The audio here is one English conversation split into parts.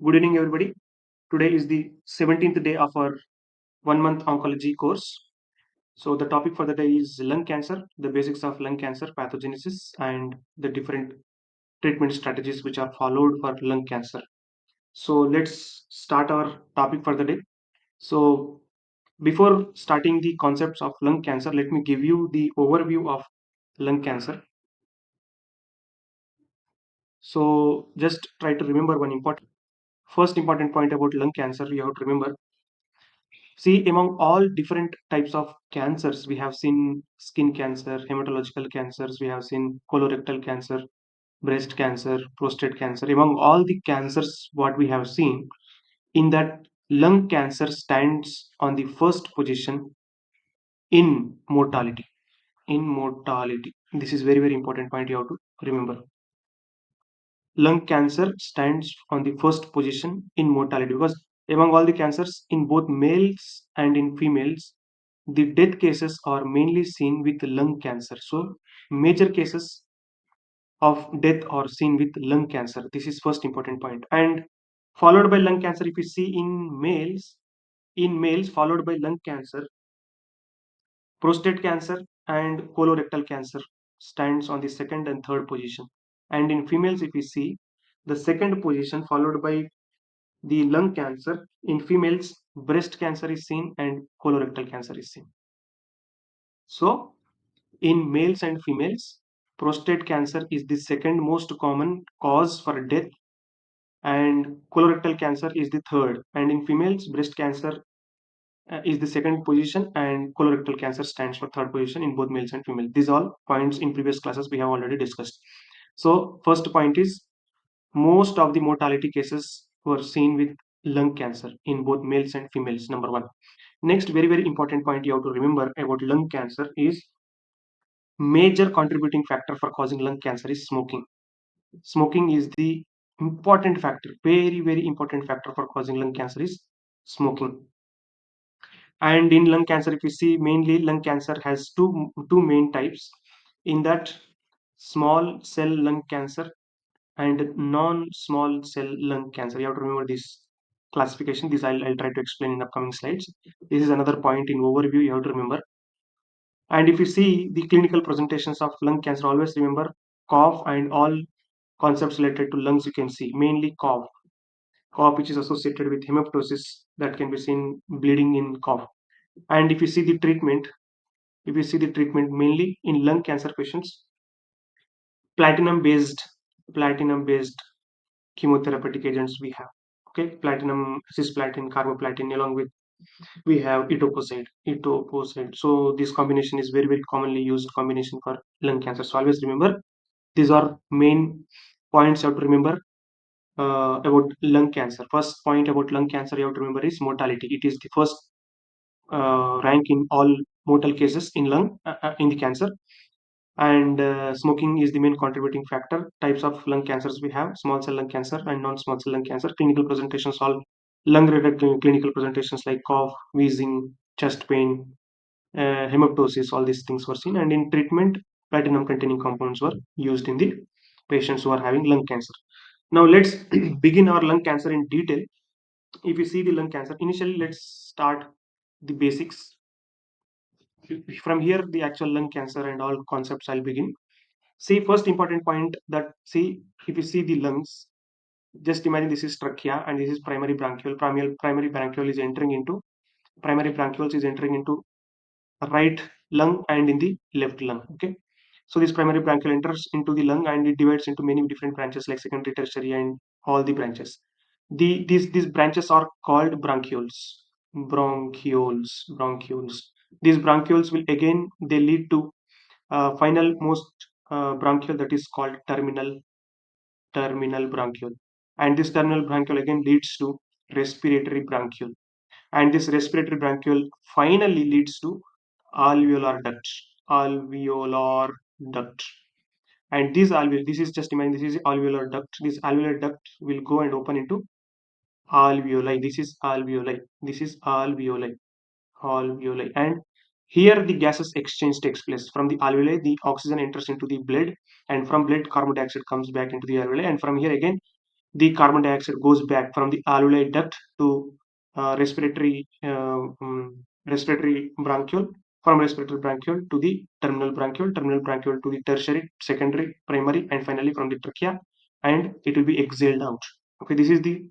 Good evening, everybody. Today is the 17th day of our 1 month oncology course. So, the topic for the day is lung cancer, the basics of lung cancer pathogenesis, and the different treatment strategies which are followed for lung cancer. So, let's start our topic for the day. So, before starting the concepts of lung cancer, let me give you the overview of lung cancer. So, just try to remember one first important point about lung cancer. You have to remember. See, among all different types of cancers, we have seen skin cancer, hematological cancers, we have seen colorectal cancer, breast cancer, prostate cancer. Among all the cancers, what we have seen, in that lung cancer stands on the first position in mortality. In mortality. This is very, very important point you have to remember. Lung cancer stands on the first position in mortality because among all the cancers in both males and in females, the death cases are mainly seen with lung cancer. So major cases of death are seen with lung cancer. This is first important point. And followed by lung cancer, if you see in males followed by lung cancer, prostate cancer and colorectal cancer stands on the second and third position. And in females, if you see the second position followed by the lung cancer, in females, breast cancer is seen and colorectal cancer is seen. So, in males and females, prostate cancer is the second most common cause for death, and colorectal cancer is the third. And in females, breast cancer is the second position, and colorectal cancer stands for third position in both males and females. These all points in previous classes we have already discussed. So, first point is most of the mortality cases were seen with lung cancer in both males and females. Number one. Next, very, very important point you have to remember about lung cancer is major contributing factor for causing lung cancer is smoking. Smoking is the important factor, very, very important factor for causing lung cancer is smoking. And in lung cancer, if you see, mainly lung cancer has two main types. In that, small cell lung cancer and non-small cell lung cancer. You have to remember this classification. This I'll try to explain in upcoming slides. This is another point in overview you have to remember. And if you see the clinical presentations of lung cancer, always remember cough and all concepts related to lungs you can see, mainly cough. Cough which is associated with hemoptysis that can be seen bleeding in cough. And if you see the treatment mainly in lung cancer patients, platinum based platinum based chemotherapeutic agents we have. Okay, platinum, cisplatin, carboplatin, along with we have etoposide. So this combination is very, very commonly used combination for lung cancer. So always remember these are main points you have to remember about lung cancer. First point about lung cancer you have to remember is mortality. It is the first rank in all mortal cases in lung in the cancer. And smoking is the main contributing factor. Types of lung cancers we have: small cell lung cancer and non-small cell lung cancer. Clinical presentations, all lung-related clinical presentations like cough, wheezing, chest pain, hemoptysis, all these things were seen. And in treatment, platinum-containing compounds were used in the patients who are having lung cancer. Now let's begin our lung cancer in detail. If you see the lung cancer, initially let's start the basics. From here, the actual lung cancer and all concepts I'll begin. See, first important point that see, if you see the lungs, just imagine this is trachea and this is primary bronchiole. Primary bronchiole is entering into primary bronchioles is entering into right lung and in the left lung. Okay, so this primary bronchiole enters into the lung and it divides into many different branches like secondary, tertiary, and all the branches. These branches are called bronchioles. Bronchioles. These bronchioles will again they lead to final most bronchiole that is called terminal bronchiole, and this terminal bronchiole again leads to respiratory bronchiole, and this respiratory bronchiole finally leads to alveolar duct. And this is just imagine this is alveolar duct. This alveolar duct will go and open into alveoli. This is alveoli, and here the gases exchange takes place. From the alveoli the oxygen enters into the blood, and from blood carbon dioxide comes back into the alveoli, and from here again the carbon dioxide goes back from the alveoli duct to respiratory bronchiole, from respiratory bronchiole to the terminal bronchiole to the tertiary, secondary, primary, and finally from the trachea, and it will be exhaled out. Okay, this is the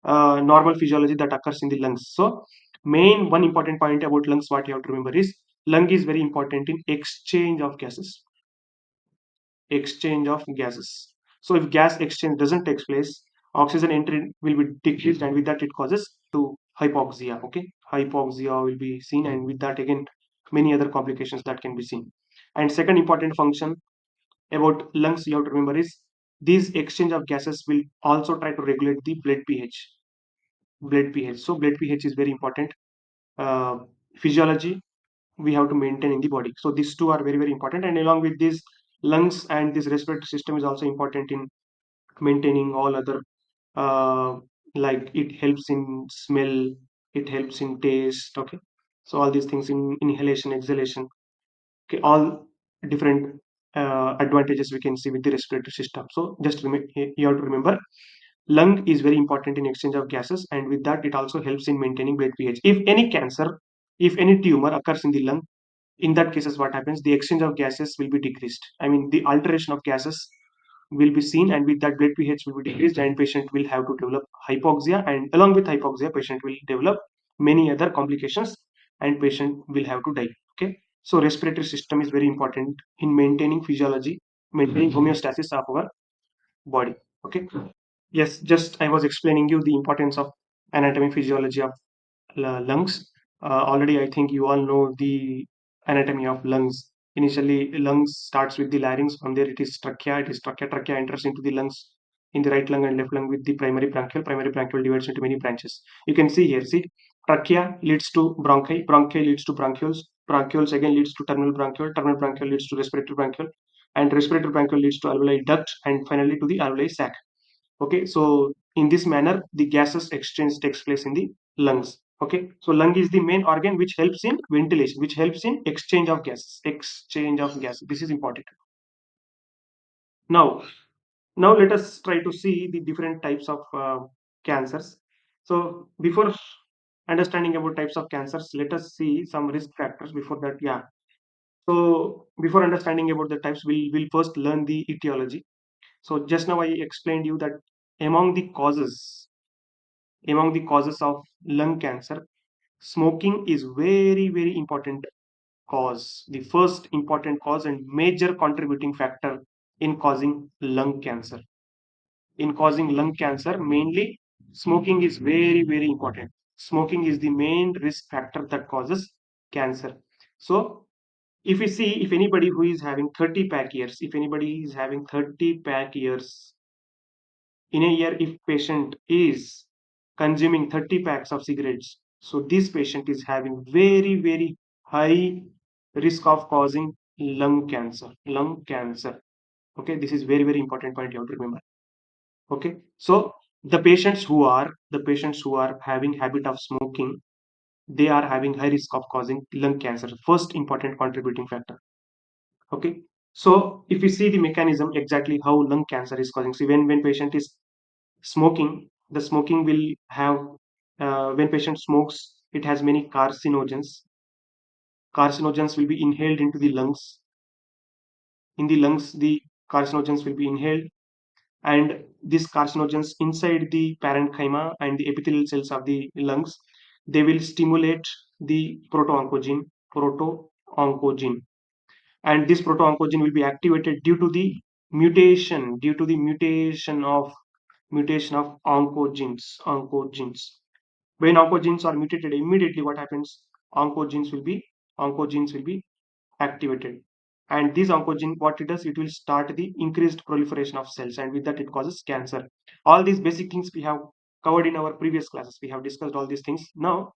normal physiology that occurs in the lungs. So, main one important point about lungs, what you have to remember is lung is very important in exchange of gases. Exchange of gases. So if gas exchange doesn't take place, oxygen entry will be decreased, and with that it causes to hypoxia. Okay, hypoxia will be seen, and with that again many other complications that can be seen. And second important function about lungs you have to remember is this exchange of gases will also try to regulate the blood pH. Blood pH. So blood pH is very important uh, physiology we have to maintain in the body. So these two are very very important, and along with this, lungs and this respiratory system is also important in maintaining all other uh, like it helps in smell, it helps in taste. Okay, so all these things in inhalation, exhalation. Okay, all different advantages we can see with the respiratory system. So just you have to remember lung is very important in exchange of gases, and with that it also helps in maintaining blood pH. If any cancer, if any tumor occurs in the lung, in that cases what happens, the exchange of gases will be decreased. I mean the alteration of gases will be seen, and with that blood pH will be decreased, and patient will have to develop hypoxia, and along with hypoxia patient will develop many other complications, and patient will have to die. Okay, so respiratory system is very important in maintaining physiology, maintaining homeostasis of our body. Okay, yes, just I was explaining you the importance of anatomy physiology of lungs. Already, I think you all know the anatomy of lungs. Initially, lungs starts with the larynx. From there, it is trachea. It is trachea. Trachea enters into the lungs in the right lung and left lung with the primary bronchiole. Primary bronchiole divides into many branches. You can see here. See, trachea leads to bronchi. Bronchi leads to bronchioles. Bronchioles again leads to terminal bronchiole. Terminal bronchiole leads to respiratory bronchiole, and respiratory bronchiole leads to alveoli duct, and finally to the alveoli sac. Okay, so in this manner the gases exchange takes place in the lungs. Okay, so lung is the main organ which helps in ventilation, which helps in exchange of gases. Exchange of gas, this is important. Now now let us try to see the different types of cancers. So before understanding about types of cancers, let us see some risk factors before that. Yeah, so before understanding about the types, we'll first learn the etiology. So just now I explained you that among the causes among the causes of lung cancer, smoking is very very important cause, the first important cause and major contributing factor in causing lung cancer. In causing lung cancer, mainly smoking is very very important. Smoking is the main risk factor that causes cancer. So if we see, if anybody who is having 30 pack years, if anybody is having 30 pack years in a year, if patient is consuming 30 packs of cigarettes, so this patient is having very very high risk of causing lung cancer. Okay, this is very very important point you have to remember. Okay, so the patients who are having habit of smoking, they are having high risk of causing lung cancer, first important contributing factor. Okay, so if you see the mechanism exactly how lung cancer is causing, see when patient is smoking, the smoking will have when patient smokes, it has many carcinogens will be inhaled into the lungs. In the lungs the carcinogens will be inhaled, and these carcinogens inside the parenchyma and the epithelial cells of the lungs, they will stimulate the proto-oncogene, and this proto-oncogene will be activated due to the mutation of oncogenes. When oncogenes are mutated, immediately what happens? Oncogenes will be activated, and this oncogene, what it does, it will start the increased proliferation of cells, and with that it causes cancer. All these basic things we have covered in our previous classes. We have discussed all these things. Now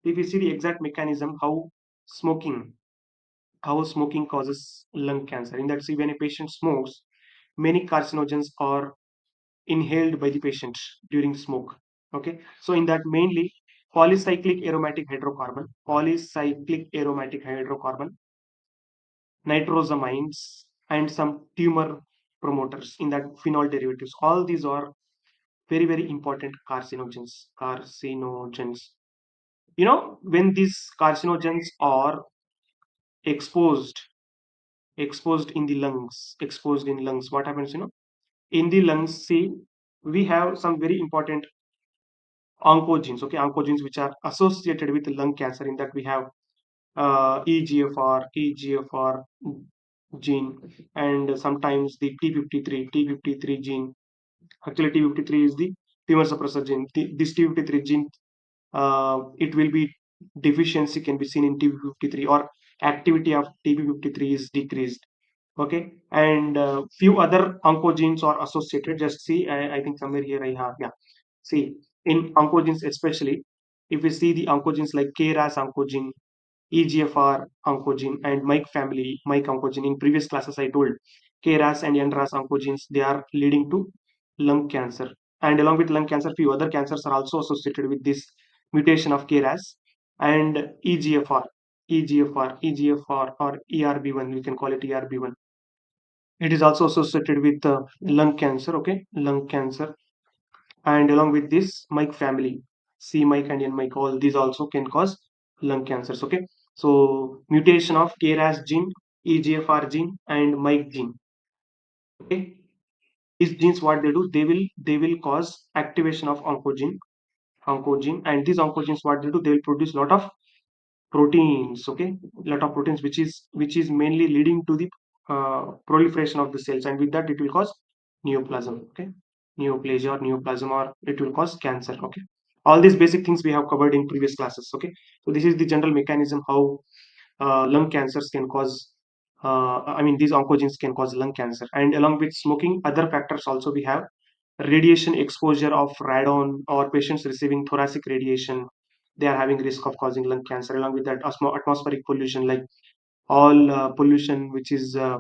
if we see the exact mechanism smoking how smoking causes lung cancer, in that, see, when a patient smokes, many carcinogens are inhaled by the patient during smoke. Okay, so in that, mainly polycyclic aromatic hydrocarbon, nitrosamines, and some tumor promoters, in that phenol derivatives. All these are very very important carcinogens. When these carcinogens are exposed exposed in the lungs, what happens, in the lungs? See, we have some very important oncogenes, okay, oncogenes which are associated with lung cancer. In that we have EGFR gene, and sometimes the T53 gene. Actually, T53 is the tumor suppressor gene. This T53 gene, it will be deficiency can be seen in TP53, or activity of TP53 is decreased. Okay, and few other oncogenes are associated. Just see, I think somewhere here I have, yeah. See, in oncogenes especially, if we see the oncogenes like KRAS oncogene, EGFR oncogene, and Mike oncogene. In previous classes, I told KRAS and NRAS oncogenes, they are leading to lung cancer. And along with lung cancer, few other cancers are also associated with this mutation of KRAS and EGFR or ERB1. We can call it ERB1. It is also associated with lung cancer. Okay, lung cancer. And along with this, Mike family, C Mike and N Mike, all these also can cause lung cancers. Okay, so mutation of KRAS gene, EGFR gene, and Mike gene. Okay, these genes, what they do, they will cause activation of oncogene, and these oncogenes, what they do, they will produce lot of proteins. Okay, lot of proteins, which is mainly leading to the proliferation of the cells, and with that it will cause neoplasm. Okay, neoplasia or neoplasm, or it will cause cancer. Okay, all these basic things we have covered in previous classes. Okay, so this is the general mechanism how lung cancers can cause, these oncogenes can cause lung cancer. And along with smoking, other factors also we have radiation exposure of radon, or patients receiving thoracic radiation, they are having risk of causing lung cancer. Along with that, atmospheric pollution, like all pollution which is uh,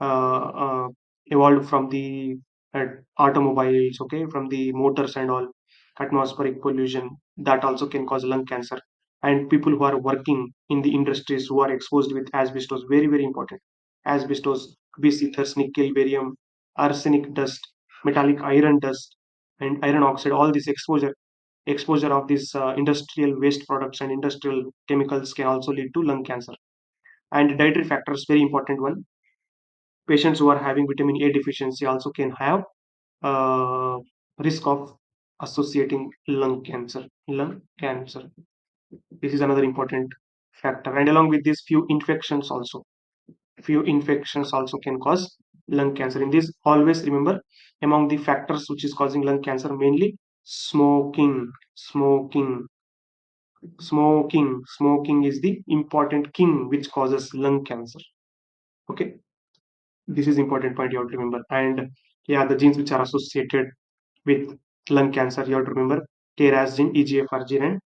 uh, evolved from the uh, automobiles, okay, from the motors and all, atmospheric pollution, that also can cause lung cancer. And people who are working in the industries who are exposed with asbestos, very very important, asbestos, bis ethers, nickel, barium, arsenic dust, metallic iron dust, and iron oxide, all this exposure of these industrial waste products and industrial chemicals can also lead to lung cancer. And dietary factors, very important one. Patients who are having vitamin A deficiency also can have uh, risk of associating lung cancer. Lung cancer. This is another important factor. And along with this, few infections also can cause lung cancer. In this, always remember, among the factors which is causing lung cancer, mainly smoking is the important king which causes lung cancer. Okay, this is important point you have to remember. And yeah, the genes which are associated with lung cancer, you have to remember KRAS gene, EGFR gene, and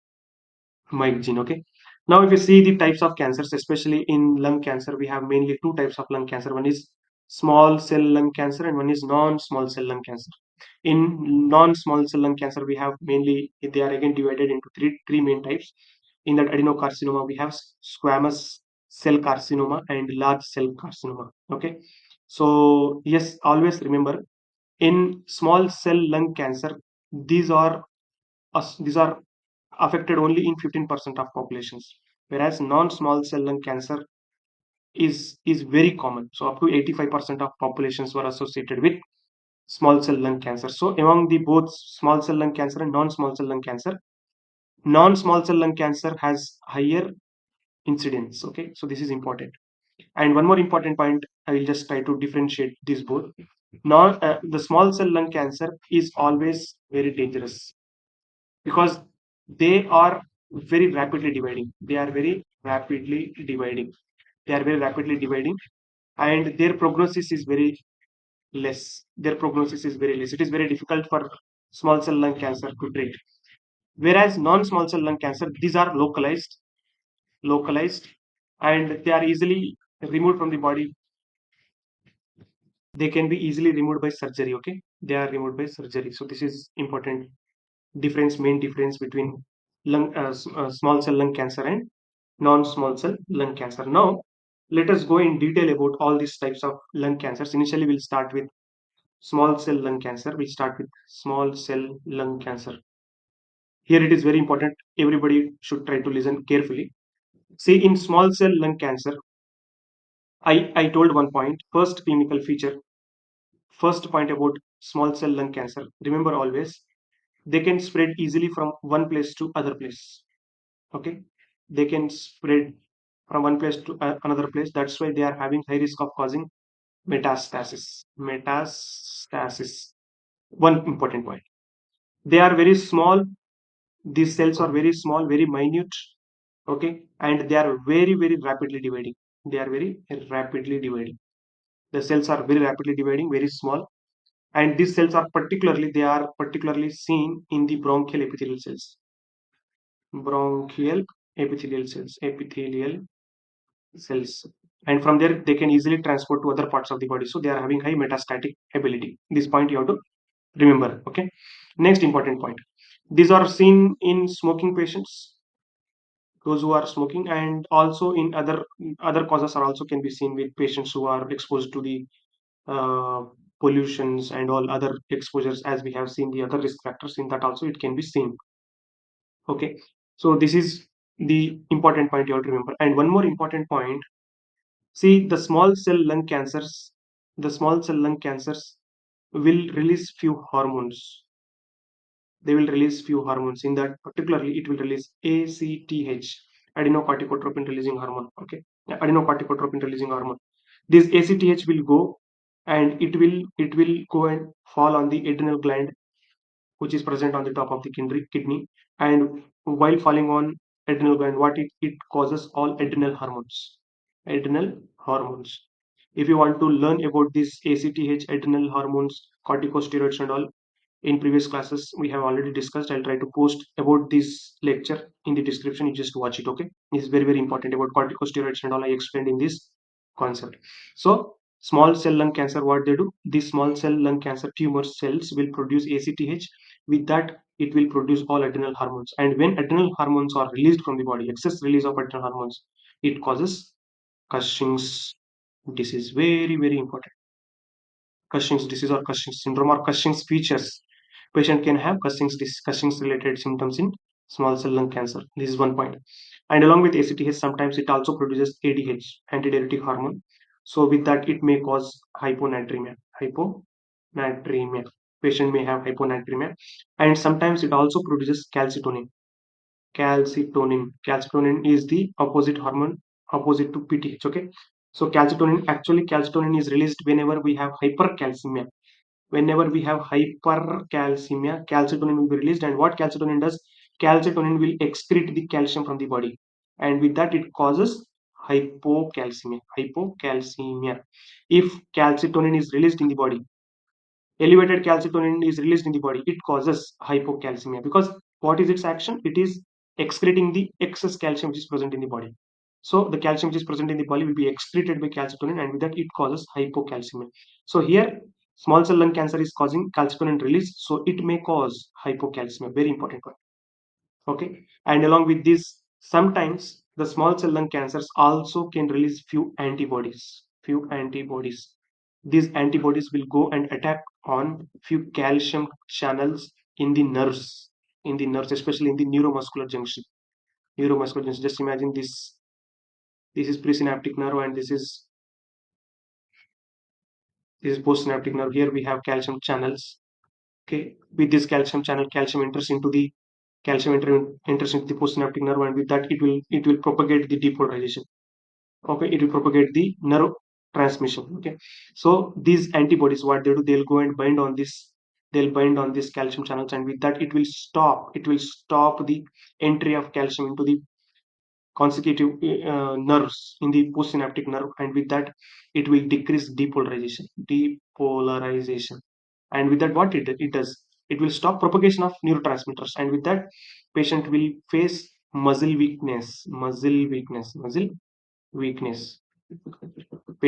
Mike gene. Okay, now if you see the types of cancers, especially in lung cancer, we have mainly two types of lung cancer. One is small cell lung cancer, and one is non-small cell lung cancer. In non-small cell lung cancer, we have mainly, they are again divided into three main types. In that adenocarcinoma, we have squamous cell carcinoma and large cell carcinoma. Okay, so yes, always remember, in small cell lung cancer, these are these are affected only in 15% of populations, whereas non-small cell lung cancer is very common. So up to 85% of populations were associated with small cell lung cancer. So among the both small cell lung cancer and non-small cell lung cancer, non-small cell lung cancer has higher incidence. Okay, so this is important. And one more important point, I will just try to differentiate these both. Non The small cell lung cancer is always very dangerous, because they are very rapidly dividing. They are very rapidly dividing, and their prognosis is very less. It is very difficult for small cell lung cancer to treat. Whereas non-small cell lung cancer, these are localized, and they are easily removed from the body. They can be easily removed by surgery. Okay, they are removed by surgery. So this is important main difference between small cell lung cancer and non-small cell lung cancer. Now, let us go in detail about all these types of lung cancers. Initially, we'll start with Small cell lung cancer. We start with small cell lung cancer. Here it is very important. Everybody should try to listen carefully. See, in small cell lung cancer, I told one point. First clinical feature. First point about small cell lung cancer. Remember always, they can spread easily from one place to other place. Okay, they can spread from one place to another place. That's why they are having high risk of causing metastasis. Metastasis. One important point. They are very small. These cells are very small, very minute. Okay, and they are very, very rapidly dividing. They are very rapidly dividing. The cells are very rapidly dividing, very small, and these cells are particularly seen in the bronchial epithelial cells. Bronchial epithelial cells, and from there they can easily transport to other parts of the body. So they are having high metastatic ability. This point you have to remember. Okay. Next important point. These are seen in smoking patients, those who are smoking, and also in other causes are also can be seen with patients who are exposed to the uh, pollutions and all other exposures, as we have seen the other risk factors in that also it can be seen. Okay, so this is the important point you have to remember. And one more important point. See, the small cell lung cancers will release few hormones. They will release few hormones. In that, particularly, it will release ACTH, adenocorticotropin releasing hormone. Okay, yeah, adenocorticotropin releasing hormone. This ACTH will go, and it will go and fall on the adrenal gland, which is present on the top of the kidney. And while falling on adrenal gland, what it causes all adrenal hormones. Adrenal hormones. If you want to learn about this ACTH, adrenal hormones, corticosteroids and all, in previous classes we have already discussed. I'll try to post about this lecture in the description. You just watch it. Okay, it's very, very important about corticosteroids and all. I explained in this concept. So small cell lung cancer, what they do, these small cell lung cancer tumor cells will produce ACTH. With that, it will produce all adrenal hormones, and when adrenal hormones are released from the body, excess release of adrenal hormones, it causes Cushing's disease. Very, very important. Cushing's disease or Cushing's syndrome or Cushing's features. Patient can have Cushing's related symptoms in small cell lung cancer. This is one point. And along with ACTH, sometimes it also produces ADH, antidiuretic hormone. So with that, it may cause hyponatremia. Hyponatremia. Patient may have hyponatremia, and sometimes it also produces calcitonin. Calcitonin is the opposite hormone, opposite to PTH. Okay, so calcitonin is released whenever we have hypercalcemia. Whenever we have hypercalcemia, calcitonin will be released. And what calcitonin does, calcitonin will excrete the calcium from the body, and with that it causes hypocalcemia. If calcitonin is released in the body, elevated calcitonin is released in the body, it causes hypocalcemia. Because what is its action? It is excreting the excess calcium which is present in the body. So the calcium which is present in the body will be excreted by calcitonin, and with that it causes hypocalcemia. So here small cell lung cancer is causing calcitonin release, so it may cause hypocalcemia. Very important one. Okay, and along with this, sometimes the small cell lung cancers also can release few antibodies. These antibodies will go and attack on few calcium channels in the nerves, especially in the neuromuscular junction. Just imagine this is presynaptic nerve, and this is postsynaptic nerve. Here we have calcium channels. Okay, with this calcium channel, calcium enters into the postsynaptic nerve, and with that it will propagate the depolarization. Okay, it will propagate the nerve transmission. Okay, so these antibodies, what they do, they'll bind on these calcium channels, and with that it will stop the entry of calcium into the consecutive nerves in the postsynaptic nerve, and with that it will decrease depolarization. And with that, what it does, it will stop propagation of neurotransmitters, and with that patient will face muscle weakness.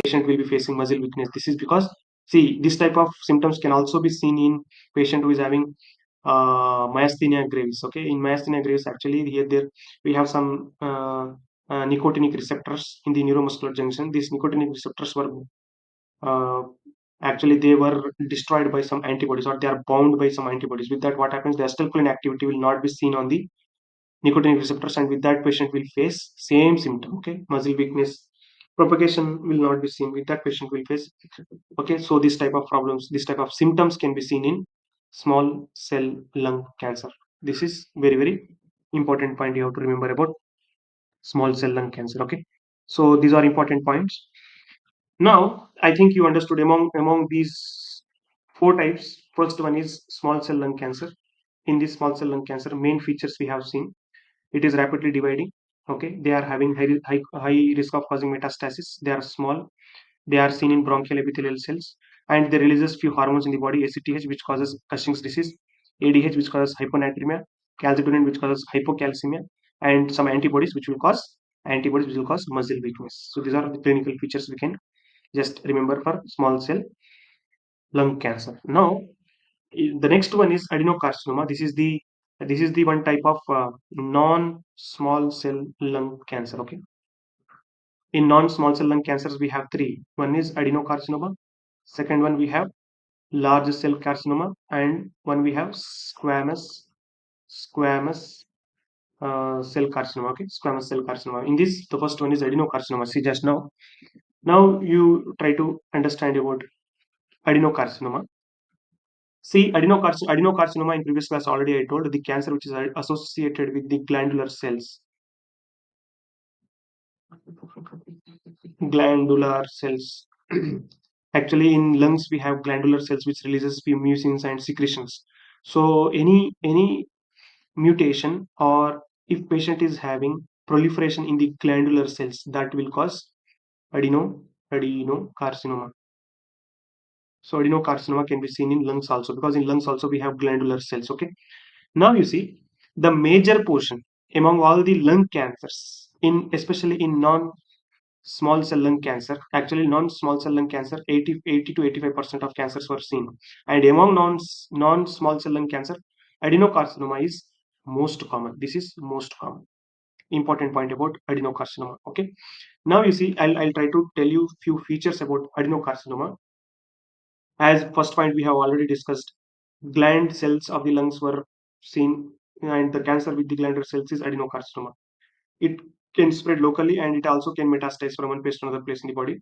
Patient will be facing muscle weakness. This is because, see, this type of symptoms can also be seen in patient who is having myasthenia gravis. Okay, in myasthenia gravis, actually here there we have some nicotinic receptors in the neuromuscular junction. These nicotinic receptors were uh, actually they were destroyed by some antibodies, or they are bound by some antibodies. With that, what happens, the acetylcholine activity will not be seen on the nicotinic receptors, and with that patient will face same symptom. Okay, muscle weakness, propagation will not be seen. With that patient will face. Okay, so this type of problems, this type of symptoms can be seen in small cell lung cancer. This is very very important point you have to remember about small cell lung cancer. Okay, so these are important points. Now I think you understood among these four types. First one is small cell lung cancer. In this small cell lung cancer, main features we have seen, it is rapidly dividing. Okay, they are having high risk of causing metastasis. They are small. They are seen in bronchial epithelial cells, and they releases few hormones in the body: ACTH, which causes Cushing's disease; ADH, which causes hyponatremia; calcitonin, which causes hypocalcemia; and some antibodies which will cause muscle weakness. So these are the clinical features we can just remember for small cell lung cancer. Now, the next one is adenocarcinoma. This is the one type of non-small cell lung cancer. Okay, in non-small cell lung cancers we have three. One is adenocarcinoma. Second one we have large cell carcinoma, and one we have squamous cell carcinoma. Okay, squamous cell carcinoma. In this, the first one is adenocarcinoma. See just now. Now you try to understand about adenocarcinoma. See, adenocarcinoma in previous class already I told, the cancer which is associated with the glandular cells. Glandular cells. Actually, in lungs we have glandular cells which releases few mucins and secretions. So any mutation, or if patient is having proliferation in the glandular cells, that will cause adenocarcinoma. So adenocarcinoma can be seen in lungs also, because in lungs also we have glandular cells. Okay. Now you see the major portion among all the lung cancers, in especially in non-small cell lung cancer. Actually, non-small cell lung cancer, 80 to 85% of cancers were seen, and among non-small cell lung cancer, adenocarcinoma is most common. This is most common. Important point about adenocarcinoma. Okay. Now you see, I'll try to tell you few features about adenocarcinoma. As first point we have already discussed, gland cells of the lungs were seen, and the cancer with the glandular cells is adenocarcinoma. It can spread locally, and it also can metastasize from one place to another place in the body.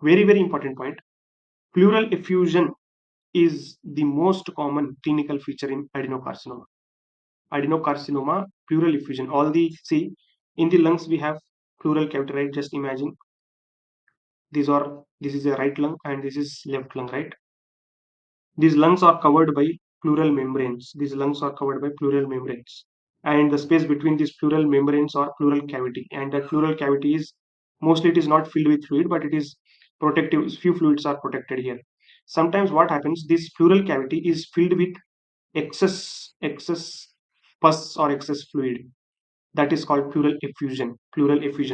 Very very important point. Pleural effusion is the most common clinical feature in adenocarcinoma. Adenocarcinoma, pleural effusion. All the see in the lungs we have pleural cavity, right? Just imagine this is a right lung and this is left lung, right? These lungs are covered by pleural membranes. These lungs are covered by pleural membranes. And the space between these pleural membranes or pleural cavity. And that pleural cavity is mostly, it is not filled with fluid, but it is protective. Few fluids are protected here. Sometimes what happens, this pleural cavity is filled with excess pus or excess fluid. That is called pleural effusion.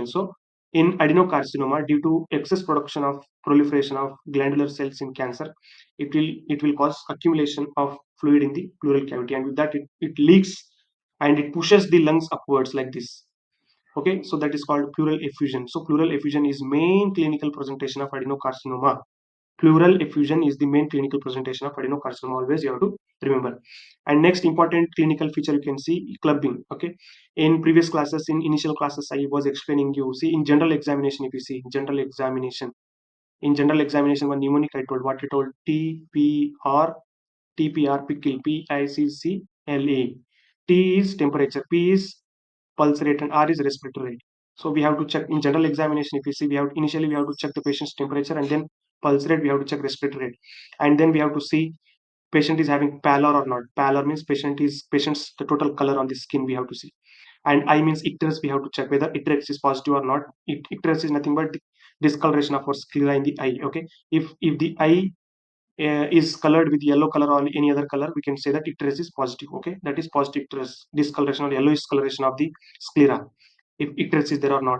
So in adenocarcinoma, due to excess production of proliferation of glandular cells in cancer, it will cause accumulation of fluid in the pleural cavity, and with that it leaks and it pushes the lungs upwards like this. Okay, so that is called pleural effusion. So pleural effusion is main clinical presentation of adenocarcinoma. Pleural effusion is the main clinical presentation of adenocarcinoma. Always you have to remember. And next important clinical feature you can see, clubbing. Okay, in previous classes, in initial classes, I was explaining you. See, in general examination, if you see in general examination, one mnemonic I told, what I told, TPR, pickle, PICCLA. T is temperature, P is pulse rate, and R is respiratory rate. So we have to check in general examination. If you see, initially we have to check the patient's temperature, and then pulse rate, we have to check respiratory rate, and then we have to see patient is having pallor or not. Pallor means patient's the total color on the skin we have to see, and I means icterus, we have to check whether icterus is positive or not. Icterus is nothing but the discoloration of our sclera in the eye. Okay, if the eye is colored with yellow color or any other color, we can say that icterus is positive. Okay, that is positive icterus, discoloration or yellowish coloration of the sclera, if icterus is there or not.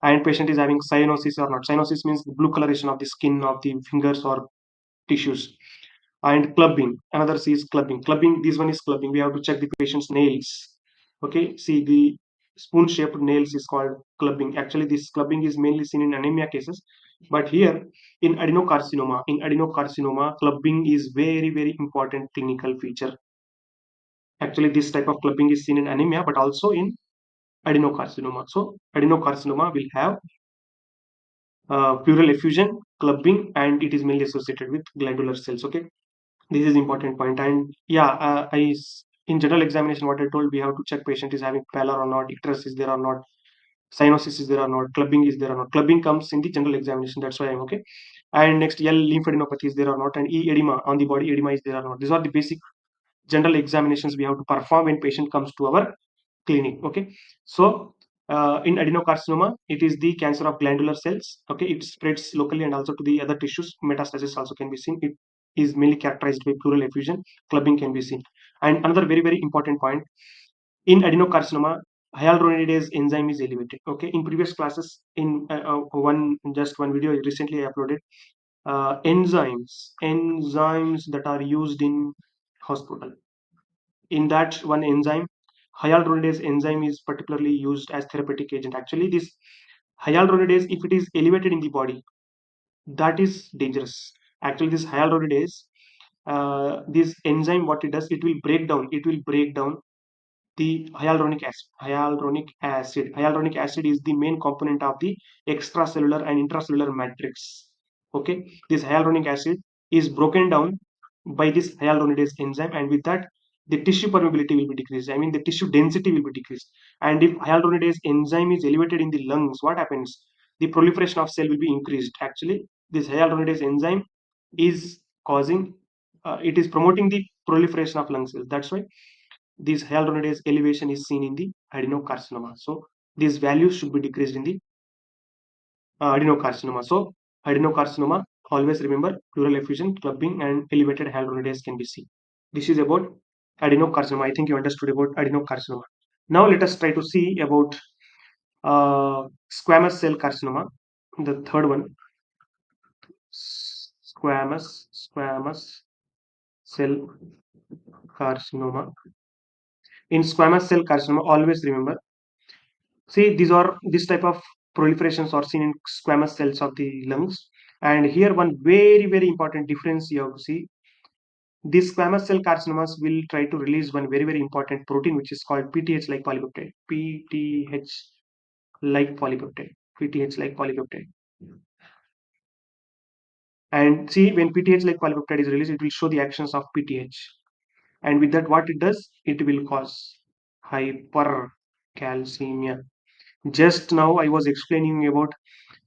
And patient is having cyanosis or not. Cyanosis means the blue coloration of the skin of the fingers or tissues. And clubbing, another C is clubbing. This one is clubbing. We have to check the patient's nails. Okay, see, the spoon shaped nails is called clubbing. Actually, this clubbing is mainly seen in anemia cases. But here in adenocarcinoma, clubbing is very important clinical feature. Actually, this type of clubbing is seen in anemia, but also in adenocarcinoma. So adenocarcinoma will have pleural effusion, clubbing, and it is mainly associated with glandular cells. Okay, this is important point. And yeah, in general examination, what I told, we have to check patient is having pallor or not, icterus is there or not, cyanosis is there or not, clubbing is there or not. Clubbing comes in the general examination. That's why I'm okay. And next, L lymphadenopathy is there or not, and E edema on the body, edema is there or not. These are the basic general examinations we have to perform when patient comes to our clinic. Okay, so in adenocarcinoma, it is the cancer of glandular cells. Okay, it spreads locally and also to the other tissues. Metastasis also can be seen. It is mainly characterized by pleural effusion. Clubbing can be seen. And another very important point, in adenocarcinoma, hyaluronidase enzyme is elevated. Okay, in previous classes, in one video recently I uploaded, enzymes that are used in hospital. In that one enzyme, hyaluronidase enzyme is particularly used as therapeutic agent. Actually, this hyaluronidase, if it is elevated in the body, that is dangerous. Actually, this hyaluronidase, this enzyme, what it does, it will break down the hyaluronic acid. Hyaluronic acid is the main component of the extracellular and intracellular matrix. Okay, this hyaluronic acid is broken down by this hyaluronidase enzyme, and with that, the tissue permeability will be decreased. I mean, the tissue density will be decreased. And if hyaluronidase enzyme is elevated in the lungs, what happens? The proliferation of cell will be increased. Actually, this hyaluronidase enzyme is causing, it is promoting the proliferation of lung cells. That's why this hyaluronidase elevation is seen in the adenocarcinoma. So these values should be decreased in the adenocarcinoma. So adenocarcinoma, always remember pleural effusion, clubbing, and elevated hyaluronidase can be seen. This is about adenocarcinoma. I think you understood about adenocarcinoma. Now let us try to see about squamous cell carcinoma. The third one, squamous cell carcinoma. In squamous cell carcinoma, always remember, see, this type of proliferations are seen in squamous cells of the lungs. And here one very important difference you have to see. These squamous cell carcinomas will try to release one very important protein, which is called PTH like polypeptide. PTH like polypeptide. PTH like polypeptide. And see, when PTH like polypeptide is released, it will show the actions of PTH. And with that, what it does, it will cause hypercalcemia. Just now I was explaining about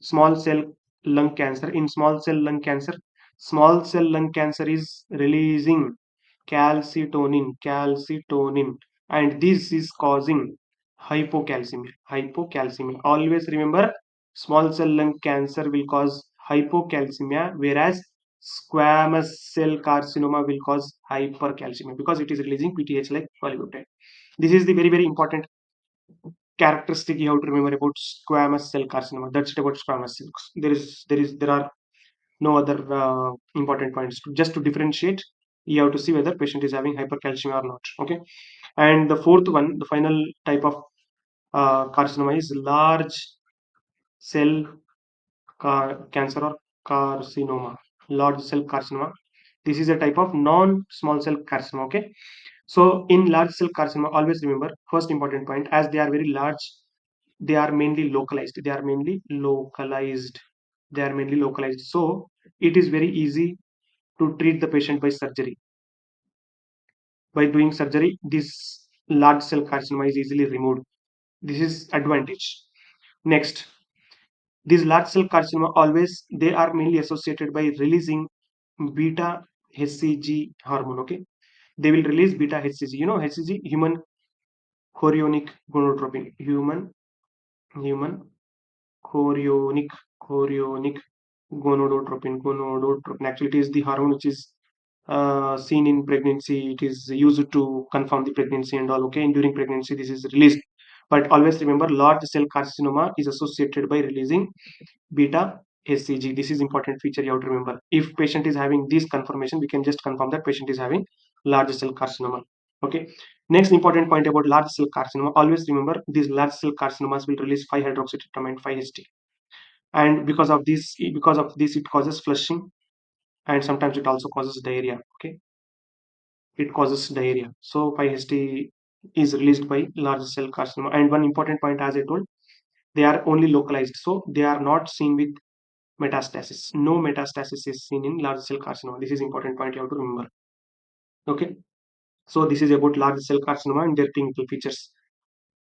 small cell lung cancer. In small cell lung cancer is releasing calcitonin, and this is causing hypocalcemia. Always remember, small cell lung cancer will cause hypocalcemia, whereas squamous cell carcinoma will cause hypercalcemia because it is releasing PTH like polypeptide. This is the very important characteristic you have to remember about squamous cell carcinoma. That's it about squamous cells. There are no other important points. Just to differentiate, you have to see whether patient is having hypercalcemia or not. Okay, and the fourth one, the final type of carcinoma is large cell cancer or carcinoma. Large cell carcinoma. This is a type of non-small cell carcinoma. Okay, so in large cell carcinoma, always remember, first important point, as they are very large, they are mainly localized. So it is very easy to treat the patient by surgery. By doing surgery, this large cell carcinoma is easily removed. This is advantage. Next, these large cell carcinoma, always they are mainly associated by releasing beta HCG hormone. Okay, they will release beta HCG. You know HCG, human chorionic gonadotropin. Human chorionic gonadotropin. Actually, it is the hormone which is seen in pregnancy. It is used to confirm the pregnancy and all. Okay, and during pregnancy, this is released. But always remember, large cell carcinoma is associated by releasing beta HCG. This is important feature you have to remember. If patient is having this confirmation, we can just confirm that patient is having large cell carcinoma. Okay. Next important point about large cell carcinoma. Always remember, these large cell carcinomas will release 5-hydroxytryptamine, 5-HT. and because of this it causes flushing, and sometimes it also causes diarrhea. Okay, it causes diarrhea. So 5-HT is released by large cell carcinoma. And one important point, as I told, they are only localized, so they are not seen with metastasis. No metastasis is seen in large cell carcinoma. This is important point you have to remember. Okay, so this is about large cell carcinoma and their clinical features.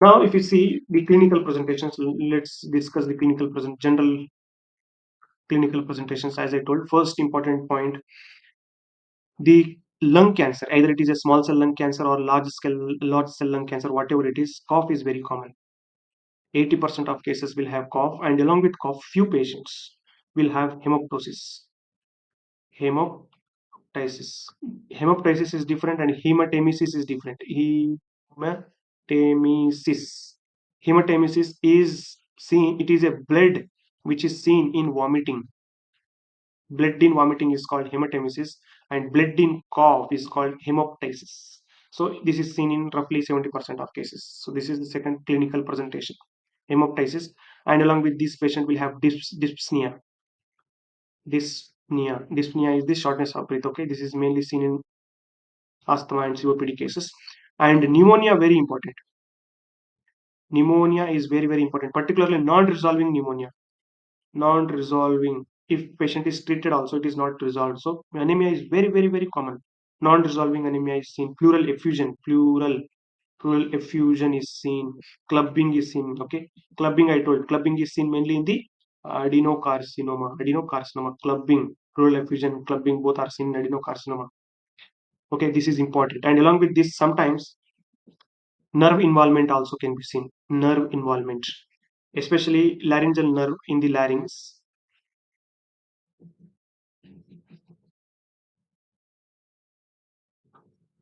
Now, if you see the clinical presentations, let's discuss the general clinical presentations. As I told, first important point, the lung cancer, either it is a small cell lung cancer or large cell lung cancer, whatever it is, cough is very common. 80% of cases will have cough, and along with cough, few patients will have hemoptysis. Hemoptysis. Hemoptysis is different, and hematemesis is different. Hematemesis. Hematemesis is seen. It is a blood which is seen in vomiting. Blood in vomiting is called hematemesis, and blood in cough is called hemoptysis. So this is seen in roughly 70% of cases. So this is the second clinical presentation, hemoptysis, and along with this patient will have dyspnea. Dyspnea is the shortness of breath. Okay, this is mainly seen in asthma and COPD cases. And pneumonia, very important. Pneumonia is very, very important, particularly non-resolving pneumonia. Non-resolving. If patient is treated also, it is not resolved. So anemia is very, very, very common. Non-resolving anemia is seen. Pleural effusion is seen. Clubbing is seen. Okay, clubbing, I told, clubbing is seen mainly in the adenocarcinoma. Clubbing, pleural effusion, clubbing, both are seen in adenocarcinoma. Okay, this is important. And along with this, sometimes nerve involvement also can be seen. Nerve involvement, especially laryngeal nerve in the larynx.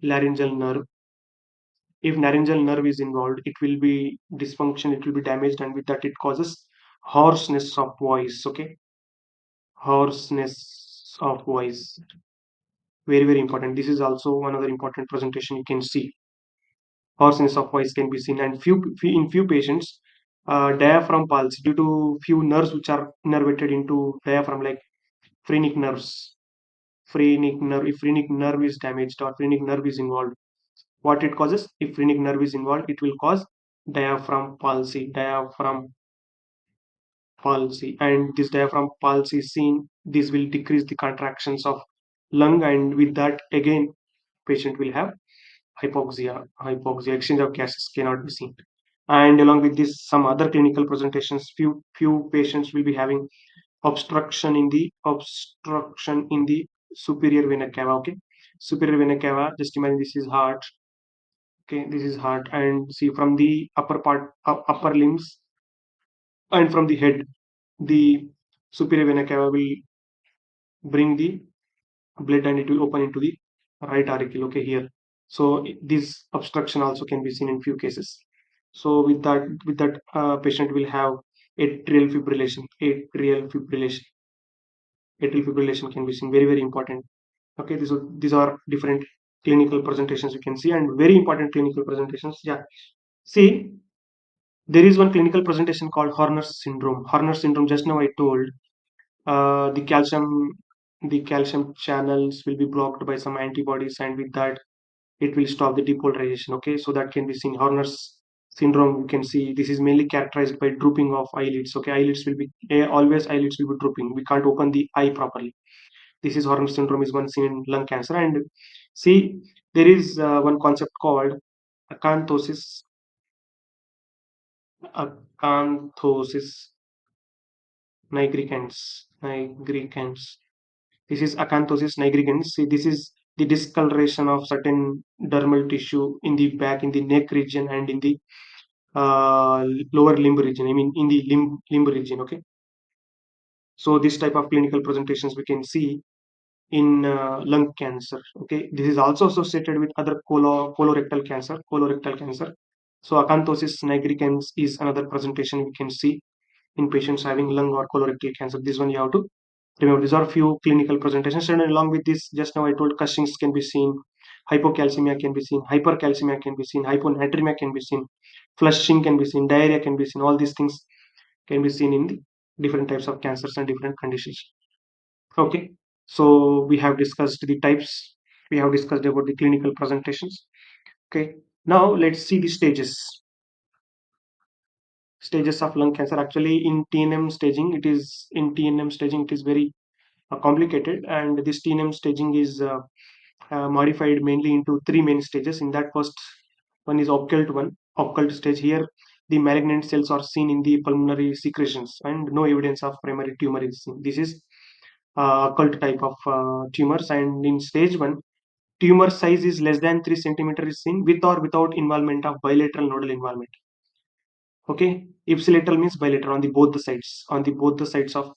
Laryngeal nerve. If laryngeal nerve is involved, it will be dysfunction, it will be damaged, and with that, it causes hoarseness of voice. Okay, hoarseness of voice. Very, very important. This is also one other important presentation you can see. Hoarseness of voice can be seen, and in few patients, diaphragm pulse due to few nerves which are innervated into diaphragm, like phrenic nerves. If phrenic nerve is damaged or phrenic nerve is involved, what it causes? If phrenic nerve is involved, it will cause diaphragm palsy. And this diaphragm pulse is seen. This will decrease the contractions of lung, and with that, again, patient will have hypoxia. Exchange of gases cannot be seen. And along with this, some other clinical presentations, few patients will be having obstruction in the superior vena cava. Okay, superior vena cava, just imagine this is heart. Okay, this is heart, and see, from the upper limbs and from the head, the superior vena cava will bring the blood, and it will open into the right auricle. Okay, here. So this obstruction also can be seen in few cases. So with that, patient will have atrial fibrillation. Atrial fibrillation can be seen. Very, very important. Okay, these are different clinical presentations you can see, and very important clinical presentations. Yeah, see, there is one clinical presentation called Horner's syndrome. Horner's syndrome, just now I told, uh, the calcium the calcium channels will be blocked by some antibodies, and with that, it will stop the depolarization. Okay, so that can be seen. Horner's syndrome, you can see, this is mainly characterized by drooping of eyelids. Okay, eyelids will be drooping. We can't open the eye properly. This is Horner syndrome, is one seen in lung cancer. And see, there is one concept called acanthosis. Acanthosis nigricans. This is acanthosis nigricans. See, this is the discoloration of certain dermal tissue in the back, in the neck region, and in the lower limb region. I mean, in the limb region. Okay, so this type of clinical presentations we can see in lung cancer. Okay, this is also associated with other colorectal cancer. So acanthosis nigricans is another presentation we can see in patients having lung or colorectal cancer. This one you have to remember. These are few clinical presentations, and along with this, just now I told, cushings can be seen, hypocalcemia can be seen, hypercalcemia can be seen, hyponatremia can be seen, flushing can be seen, diarrhea can be seen. All these things can be seen in the different types of cancers and different conditions. Okay, so we have discussed the types, we have discussed about the clinical presentations. Okay, now let's see the stages of lung cancer. Actually, in TNM staging, it is very complicated, and this TNM staging is modified mainly into three main stages. In that, first one is occult stage. Here, the malignant cells are seen in the pulmonary secretions, and no evidence of primary tumor is seen. This is occult type of tumors. And in stage one, tumor size is less than 3 centimeters is seen with or without involvement of bilateral nodal involvement. Okay, ipsilateral means bilateral on the both the sides, on the both the sides of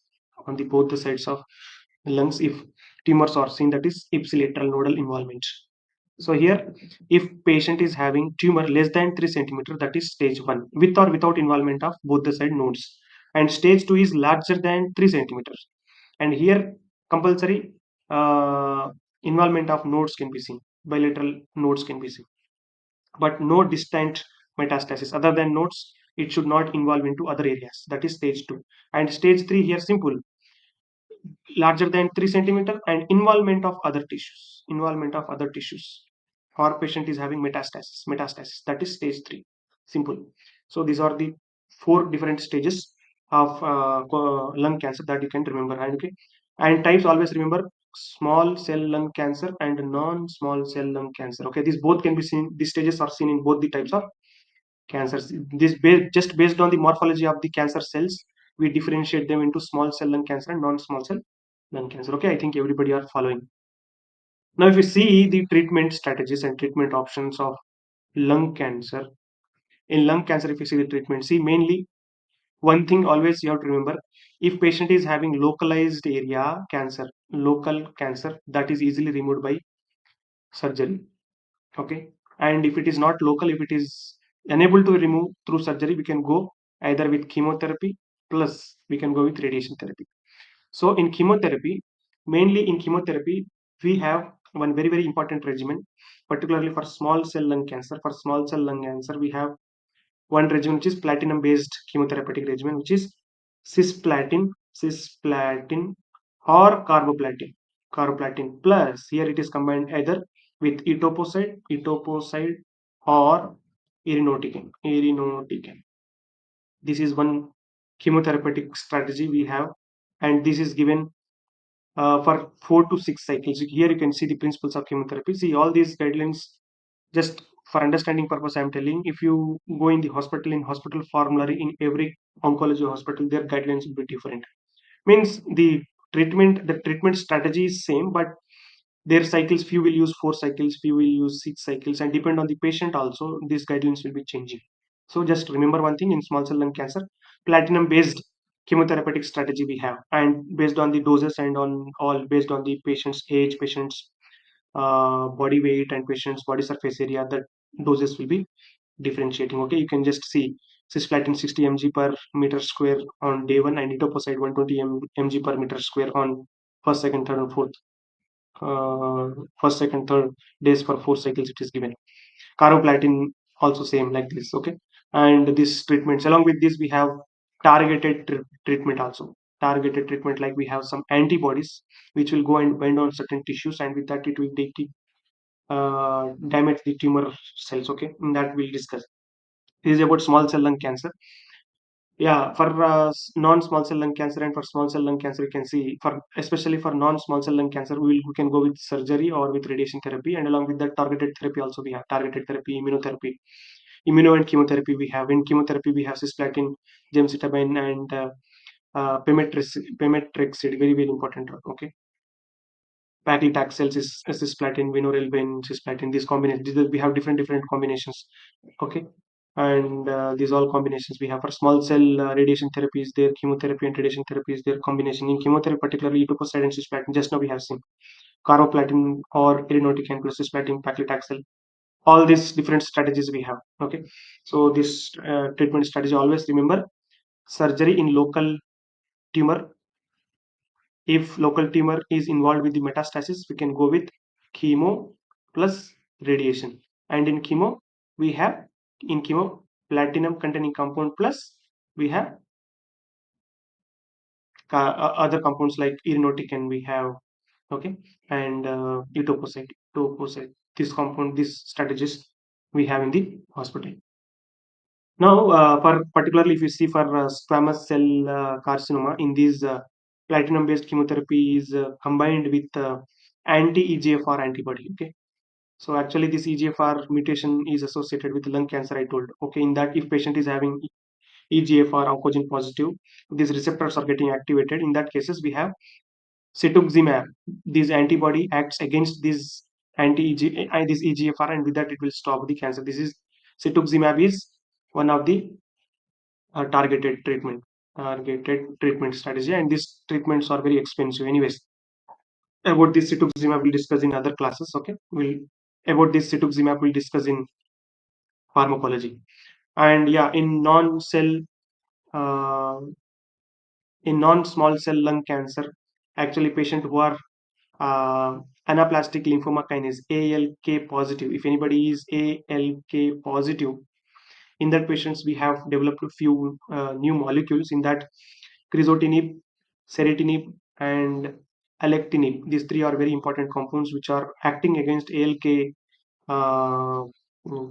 lungs. If tumors are seen, that is ipsilateral nodal involvement. So here, if patient is having tumor less than 3 centimeter, that is stage 1, with or without involvement of both the side nodes. And stage 2 is larger than 3 centimeters. And here, compulsory involvement of nodes can be seen, bilateral nodes can be seen, but no distant metastasis. Other than nodes, it should not involve into other areas. That is stage 2. And stage 3 here, simple, larger than 3 centimeter and involvement of other tissues, or patient is having metastasis, that is stage 3. Simple. So these are the four different stages of lung cancer that you can remember. And okay, and types, always remember, small cell lung cancer and non small cell lung cancer. Okay, these both can be seen, these stages are seen in both the types of cancers. Just based on the morphology of the cancer cells, we differentiate them into small cell lung cancer and non-small cell lung cancer. Okay, I think everybody are following. Now, if you see the treatment strategies and treatment options of lung cancer, in lung cancer, if you see the treatment, see mainly one thing always you have to remember: if patient is having localized area cancer, local cancer, that is easily removed by surgery. Okay, and if it is not local, if it is unable to remove through surgery, we can go either with chemotherapy plus we can go with radiation therapy. So in chemotherapy, mainly in chemotherapy, we have one very very important regimen, particularly for small cell lung cancer. For small cell lung cancer, we have one regimen which is platinum based chemotherapeutic regimen, which is cisplatin or carboplatin plus, here it is combined either with etoposide or irinotecan. This is one chemotherapeutic strategy we have, and this is given for 4 to 6 cycles. Here you can see the principles of chemotherapy. See all these guidelines, just for understanding purpose I'm telling. If you go in the hospital, in hospital formulary, in every oncology hospital, their guidelines will be different. Means the treatment strategy is same, but their cycles, few will use 4 cycles, few will use 6 cycles, and depend on the patient also, these guidelines will be changing. So just remember one thing: in small cell lung cancer, platinum based chemotherapeutic strategy we have, and based on the doses and on all, based on the patient's age, patient's body weight, and patient's body surface area, the doses will be differentiating. Okay, you can just see cisplatin 60 mg per meter square on day 1, and etoposide 120 mg per meter square on first, second, third, and fourth, uh, first, second, third days for 4 cycles it is given. Carboplatin also same like this. Okay, and these treatments, along with this we have targeted treatment also. Targeted treatment, like we have some antibodies which will go and bind on certain tissues, and with that it will damage the tumor cells. Okay, in that we'll discuss. This is about small cell lung cancer. Yeah, for non-small cell lung cancer and for small cell lung cancer, you can see, for especially for non-small cell lung cancer, we can go with surgery or with radiation therapy, and along with that targeted therapy also we have targeted therapy, immunotherapy, immuno and chemotherapy we have. In chemotherapy we have cisplatin, gemcitabine, and pemetrexed, very very important drug. Okay, paclitaxel, cisplatin, vinorelbine, cisplatin. These combinations, we have different combinations. Okay, and these all combinations we have. For small cell radiation therapy is there, chemotherapy and radiation therapy is their combination. In chemotherapy, particularly etoposide and cisplatin, just now we have seen carboplatin or irinotecan plus cisplatin, paclitaxel. All these different strategies we have. Okay, so this treatment strategy, always remember: surgery in local tumor. If local tumor is involved with the metastasis, we can go with chemo plus radiation. And in chemo, we have, in chemo, platinum containing compound plus we have other compounds like irinotecan we have, okay, and etoposide. This compound, these strategies we have in the hospital. Now, for particularly if you see for squamous cell carcinoma, in these platinum-based chemotherapy is combined with anti-EGFR antibody. Okay, so actually this EGFR mutation is associated with lung cancer. I told. Okay, in that if patient is having EGFR oncogene positive, these receptors are getting activated. In that cases, we have cetuximab. This antibody acts against this this EGFR, and with that it will stop the cancer. This is cetuximab is one of the targeted treatment strategy, and these treatments are very expensive. Anyways, about this cetuximab we'll discuss in other classes. Okay, we'll about this cetuximab we'll discuss in pharmacology. And yeah, uh, in non-small cell lung cancer, actually patient who are uh, anaplastic lymphoma kinase ALK positive. If anybody is ALK positive, in that patients we have developed a few new molecules. In that, crizotinib, ceritinib, and alectinib. These three are very important compounds which are acting against ALK uh,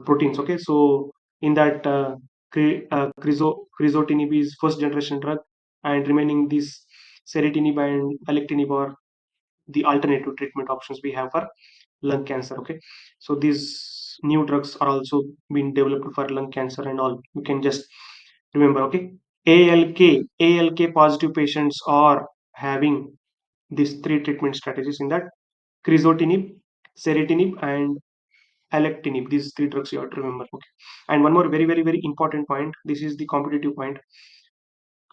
proteins. Okay, so in that, crizotinib is first generation drug, and remaining this ceritinib and alectinib are the alternative treatment options we have for lung cancer. Okay, so these new drugs are also being developed for lung cancer and all. You can just remember. Okay, ALK positive patients are having these three treatment strategies. In that, crizotinib, ceritinib, and alectinib. These three drugs you have to remember. Okay, and one more very important point. This is the competitive point.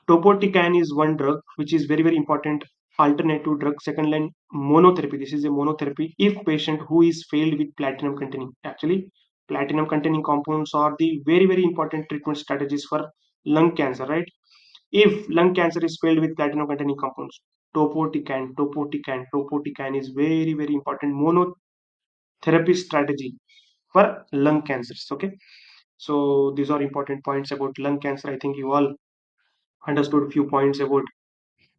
Topotecan is one drug which is very important alternative drug, second line monotherapy. This is a monotherapy if patient who is failed with platinum containing. Actually, platinum containing compounds are the very important treatment strategies for lung cancer, right? If lung cancer is failed with platinum containing compounds, topotecan is very important monotherapy strategy for lung cancers. Okay, so these are important points about lung cancer. I think you all understood few points about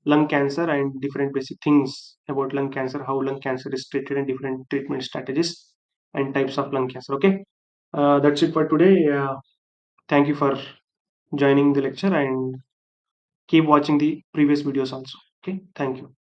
lung cancer and different basic things about lung cancer, how lung cancer is treated, and different treatment strategies and types of lung cancer. Okay, that's it for today. Thank you for joining the lecture, and keep watching the previous videos also. Okay, thank you.